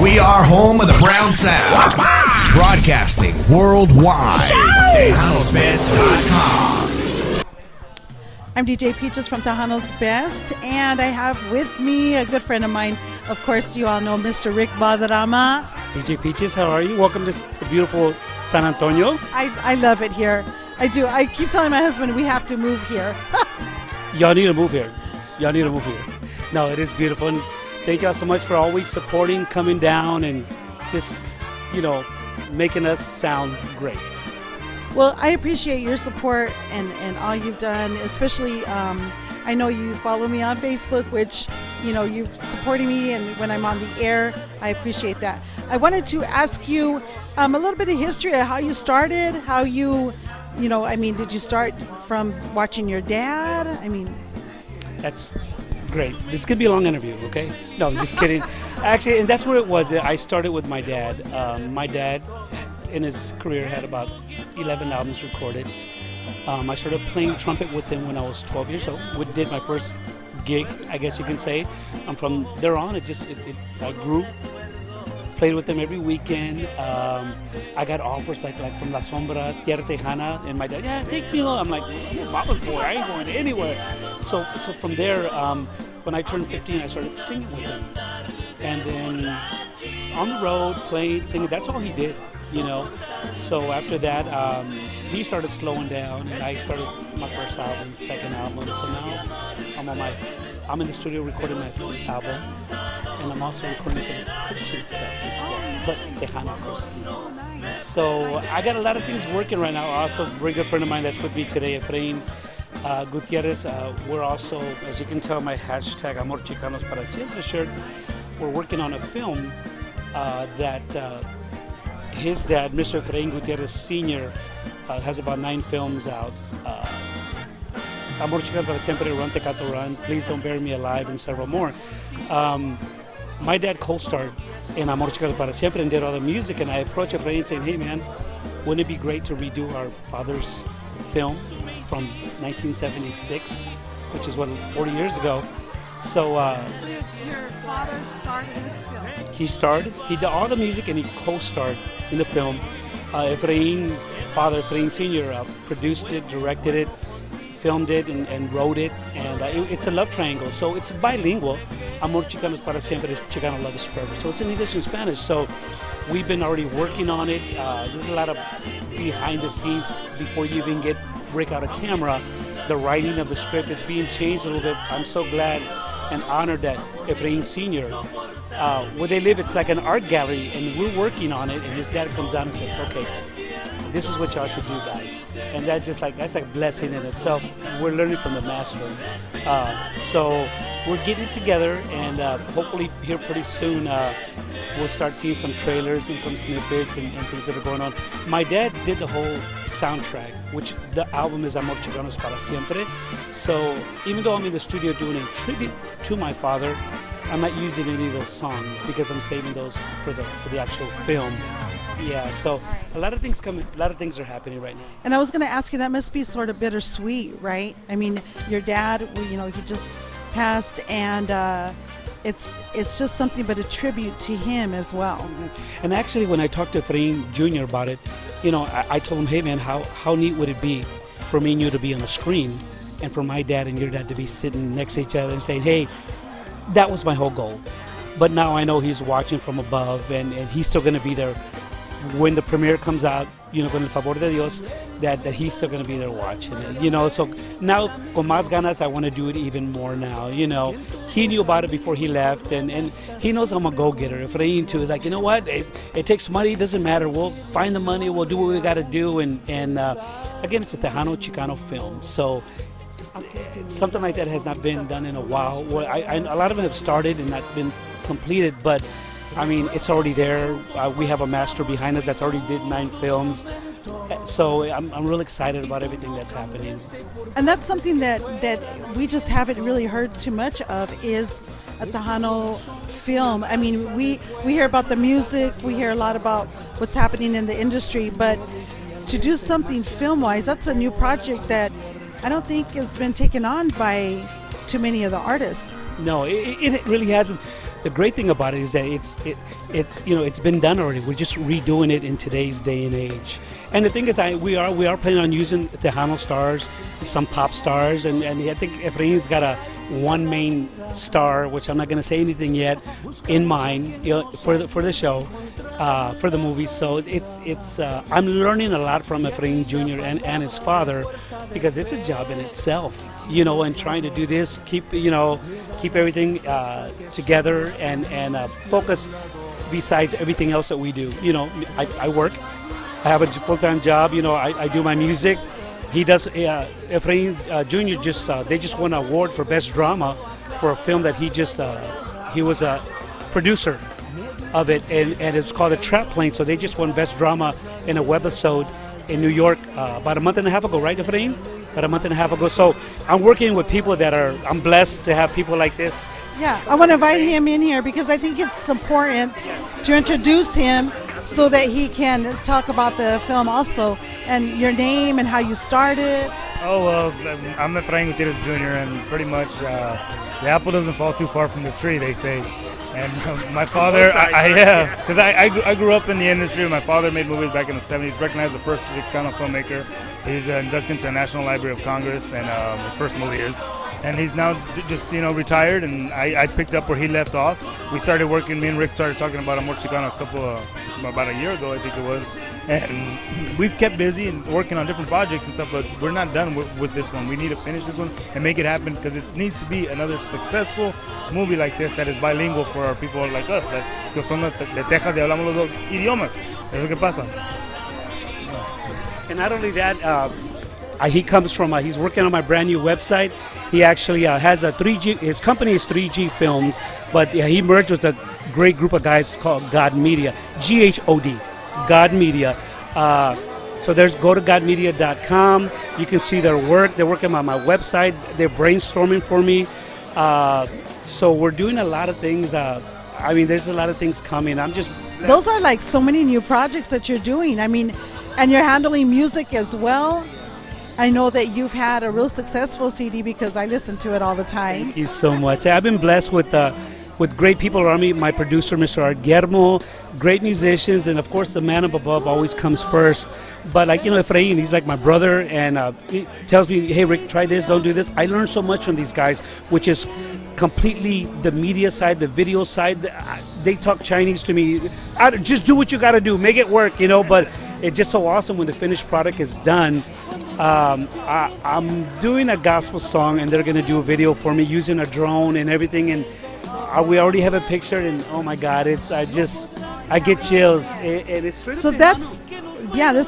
We are home of the Brown Sound. Broadcasting worldwide. TejanosBest.com. I'm DJ Peaches from Tejano's Best, and I have with me a good friend of mine. Of course, you all know Mr. Rick Balderrama. DJ Peaches, how are you? Welcome to the beautiful San Antonio. I love it here. I do. I keep telling my husband we have to move here. Y'all need to move here. No, it is beautiful. And thank y'all so much for always supporting, coming down, and just, making us sound great. Well, I appreciate your support and all you've done, especially I know you follow me on Facebook, which, you're supporting me, and when I'm on the air, I appreciate that. I wanted to ask you a little bit of history of how you started, how you, did you start from watching your dad? That's great. This could be a long interview, okay? No, I'm just kidding. Actually, and that's where it was. I started with my dad. My dad, in his career, had about 11 albums recorded. I started playing trumpet with him when I was 12 years old. We did my first gig, I guess you can say. And from there on, I grew. Played with them every weekend. I got offers like from La Sombra, Tierra Tejana, and my dad, take me on. I'm like, I'm a mama's boy. I ain't going anywhere. So from there, when I turned 15, I started singing with him. And then on the road, playing, singing, that's all he did, So after that, he started slowing down, and I started my first album, second album. So now I'm in the studio recording my third album, and I'm also recording some Christian stuff as well, but Tejano first. So I got a lot of things working right now. Also, a very good friend of mine that's with me today, Efrain Gutierrez. We're also, as you can tell, my hashtag Amor Chicanos para Siempre shirt. We're working on a film that his dad, Mr. Efrain Gutierrez Sr., has about 9 films out. Amor Chicanos para Siempre, Run Tecato Run, Please Don't Bury Me Alive, and several more. My dad co-starred in Amor Chicanos para Siempre and did all the music, and I approached Efrain saying, hey man, wouldn't it be great to redo our father's film from 1976, which is 40 years ago. So your father starred in this film? He starred, he did all the music, and he co-starred in the film. Efrain's father, Efrain Sr., produced it, directed it, filmed it, and wrote it, and it's a love triangle, so it's bilingual. Amor Chicanos para Siempre, Chicano Love is Forever, so it's in English and Spanish. So we've been already working on it. There's a lot of behind the scenes before you even break out a camera. The writing of the script is being changed a little bit. I'm so glad and honored that Efrain Sr., where they live, it's like an art gallery, and we're working on it, and his dad comes out and says, okay, this is what y'all should do, guys. And that's like a blessing in itself. We're learning from the master. So we're getting it together, and hopefully here pretty soon we'll start seeing some trailers and some snippets and things that are going on. My dad did the whole soundtrack, which the album is Amor Chicanos para Siempre. So even though I'm in the studio doing a tribute to my father, I'm not using any of those songs because I'm saving those for the actual film. Yeah, so a lot of things are happening right now. And I was going to ask you, that must be sort of bittersweet, right? Your dad, he just passed, and it's just something but a tribute to him as well. And actually, when I talked to Efrain Jr. about it, I told him, hey man, how neat would it be for me and you to be on the screen, and for my dad and your dad to be sitting next to each other and saying, hey, that was my whole goal. But now I know he's watching from above, and he's still going to be there when the premiere comes out, con el favor de Dios, that he's still going to be there watching it, So now, con más ganas, I want to do it even more now, He knew about it before he left, and he knows I'm a go-getter. Efrain, too, is like, you know what, it takes money, it doesn't matter. We'll find the money, we'll do what we got to do, and again, it's a Tejano Chicano film, so something like that has not been done in a while. Well, a lot of them have started and not been completed, but it's already there. We have a master behind us that's already did 9 films. So I'm really excited about everything that's happening. And that's something that we just haven't really heard too much of, is a Tejano film. We hear about the music, we hear a lot about what's happening in the industry, but to do something film-wise, that's a new project that I don't think has been taken on by too many of the artists. No, it really hasn't. the great thing about it is that it's been done already. We're just redoing it in today's day and age. And the thing is, we are planning on using Tejano stars, some pop stars, and I think Efrain's got a one main star, which I'm not going to say anything yet, in mind, for the show, for the movie. So it's I'm learning a lot from Efrain Jr. and his father, because it's a job in itself, and trying to do this, keep everything together and focus besides everything else that we do. I work. I have a full-time job. I do my music. He does. Efrain Jr. They just won an award for best drama for a film that he was a producer of it, and it's called A Trap Plane. So they just won best drama in a webisode in New York about a month and a half ago, right, Efrain? About a month and a half ago. So I'm working with people I'm blessed to have people like this. Yeah, I want to invite him in here because I think it's important to introduce him so that he can talk about the film also, and your name and how you started. Oh, well, I'm Efrain Gutierrez Jr., and pretty much the apple doesn't fall too far from the tree, they say. And my father, because I grew up in the industry. My father made movies back in the 70s, recognized the first Chicano filmmaker. He's inducted into the National Library of Congress, and his first movie is. And he's now just, retired, and I picked up where he left off. We started working, me and Rick started talking about Amor Chicano about a year ago, I think it was. And we've kept busy and working on different projects and stuff, but we're not done with this one. We need to finish this one and make it happen, because it needs to be another successful movie like this that is bilingual for our people like us, que son de Texas y hablamos los dos idiomas. Eso que pasa. And not only that, he comes from, he's working on my brand new website. He actually has a 3G, his company is 3G Films, but he merged with a great group of guys called God Media, GHOD, God Media. So go to godmedia.com. You can see their work. They're working on my website. They're brainstorming for me. So we're doing a lot of things. There's a lot of things coming. Those are like so many new projects that you're doing. And you're handling music as well. I know that you've had a real successful CD because I listen to it all the time. Thank you so much. I've been blessed with great people around me. My producer, Mr. Guillermo, great musicians, and of course the man up above always comes first. But Efrain, he's like my brother, and he tells me, hey Rick, try this, don't do this. I learned so much from these guys, which is completely the media side, the video side. They talk Chinese to me. Just do what you got to do, make it work, but it's just so awesome when the finished product is done. I'm doing a gospel song, and they're going to do a video for me using a drone and everything, and we already have a picture, and oh my God, I get chills, and it's so that's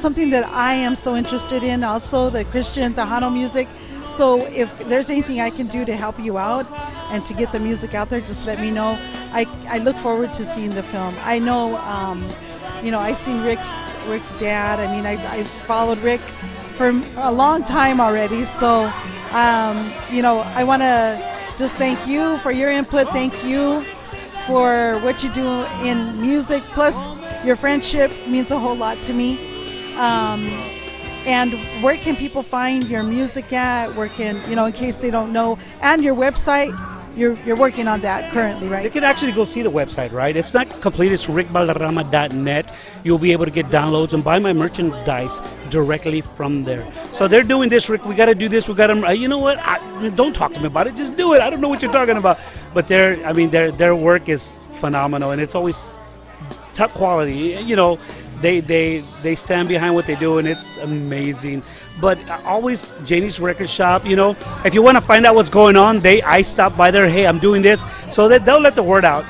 something that I am so interested in, also the Christian Tejano music. So if there's anything I can do to help you out and to get the music out there, just let me know. I look forward to seeing the film. I know, I've seen Rick's dad. I followed Rick for a long time already. So, I want to just thank you for your input. Thank you for what you do in music. Plus, your friendship means a whole lot to me. And where can people find your music at? Where can, in case they don't know, and your website? You're working on that currently, right? They can actually go see the website, right? It's not complete. It's rickbalderrama.net. You'll be able to get downloads and buy my merchandise directly from there. So they're doing this, Rick. We got to do this. We got to. You know what? Don't talk to me about it. Just do it. I don't know what you're talking about. But their work is phenomenal, and it's always top quality. They stand behind what they do, and it's amazing. But always Janie's Record Shop, if you want to find out what's going on, I stop by there, hey, I'm doing this, so that they'll let the word out,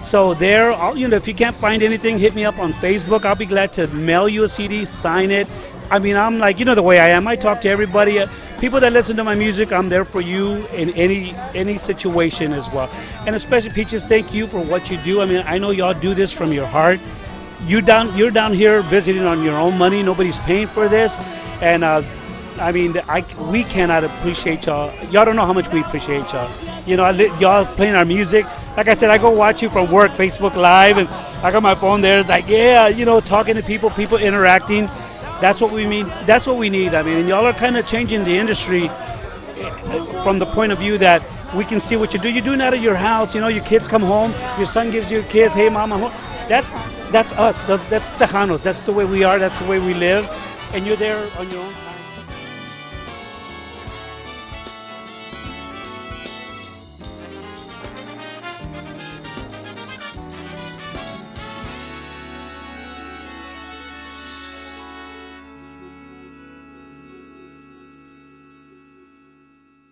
So there, if you can't find anything, hit me up on Facebook. I'll be glad to mail you a CD, sign it. I'm like, the way I am. I talk to everybody. People that listen to my music, I'm there for you in any situation as well. And especially Peaches, thank you for what you do. I know y'all do this from your heart. You're down here visiting on your own money. Nobody's paying for this. And we cannot appreciate y'all. Y'all don't know how much we appreciate y'all. Y'all playing our music. Like I said, I go watch you from work, Facebook Live, and I got my phone there. It's like, talking to people interacting. That's what we mean. That's what we need. And y'all are kind of changing the industry from the point of view that, We can see what you do. You're doing that at your house. You know, your kids come home. Your son gives you a kiss. Hey, mom, I'm home. That's us. That's Tejanos. That's the way we are. That's the way we live. And you're there on your own time.